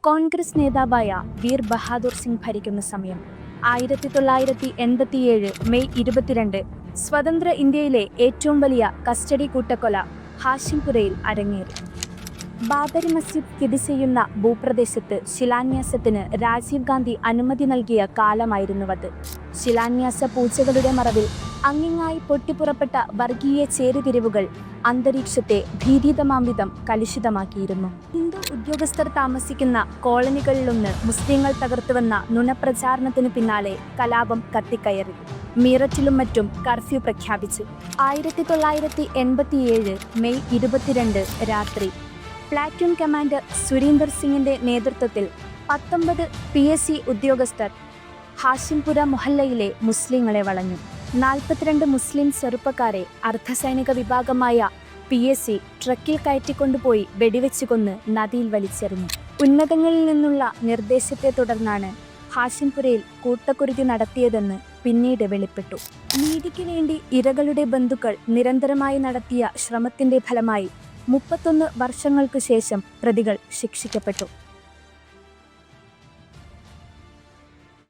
കോൺഗ്രസ് നേതാവായ വീർ ബഹാദൂർ സിംഗ് ഭരിക്കുന്ന സമയം 1987 മെയ് 22 സ്വതന്ത്ര ഇന്ത്യയിലെ ഏറ്റവും വലിയ കസ്റ്റഡി കൂട്ടക്കൊല ഹാഷിംപുരയിൽ അരങ്ങേറി. ബാബരി മസ്ജിദ് സ്ഥിതി ചെയ്യുന്ന ഭൂപ്രദേശത്ത് ശിലാന്യാസത്തിന് രാജീവ് ഗാന്ധി അനുമതി നൽകിയ കാലമായിരുന്നുവത്. ശിലാന്യാസ പൂജകളുടെ മറവിൽ അങ്ങിങ്ങായി പൊട്ടിപ്പുറപ്പെട്ട വർഗീയ ചേരിതിരിവുകൾ അന്തരീക്ഷത്തെ ഭീതിതമാംവിധം കലുഷിതമാക്കിയിരുന്നു. ഹിന്ദു ഉദ്യോഗസ്ഥർ താമസിക്കുന്ന കോളനികളിലൊന്ന് മുസ്ലിങ്ങൾ തകർത്തുവന്ന നുണപ്രചാരണത്തിന് പിന്നാലെ കലാപം കത്തിക്കയറി. മീററ്റിലും മറ്റും കർഫ്യൂ പ്രഖ്യാപിച്ചു. 1987 മെയ് 22 രാത്രി പ്ലാറ്റൂൺ കമാൻഡർ സുരീന്ദർ സിംഗിന്റെ നേതൃത്വത്തിൽ 19 PSC ഉദ്യോഗസ്ഥർ ഹാഷിംപുര മൊഹല്ലയിലെ മുസ്ലിങ്ങളെ വളഞ്ഞു. 42 മുസ്ലിം ചെറുപ്പക്കാരെ അർദ്ധസൈനിക വിഭാഗമായ PSC ട്രക്കിൽ കയറ്റിക്കൊണ്ടുപോയി വെടിവെച്ച് കൊന്ന് നദിയിൽ വലിച്ചെറിഞ്ഞു. ഉന്നതങ്ങളിൽ നിന്നുള്ള നിർദ്ദേശത്തെ തുടർന്നാണ് ഹാഷിംപുരയിൽ കൂട്ടക്കുരുതി നടത്തിയതെന്ന് പിന്നീട് വെളിപ്പെട്ടു. നീതിക്ക് വേണ്ടി ഇരകളുടെ ബന്ധുക്കൾ നിരന്തരമായി നടത്തിയ ശ്രമത്തിന്റെ ഫലമായി 31 വർഷങ്ങൾക്കു ശേഷം പ്രതികൾ ശിക്ഷിക്കപ്പെട്ടു.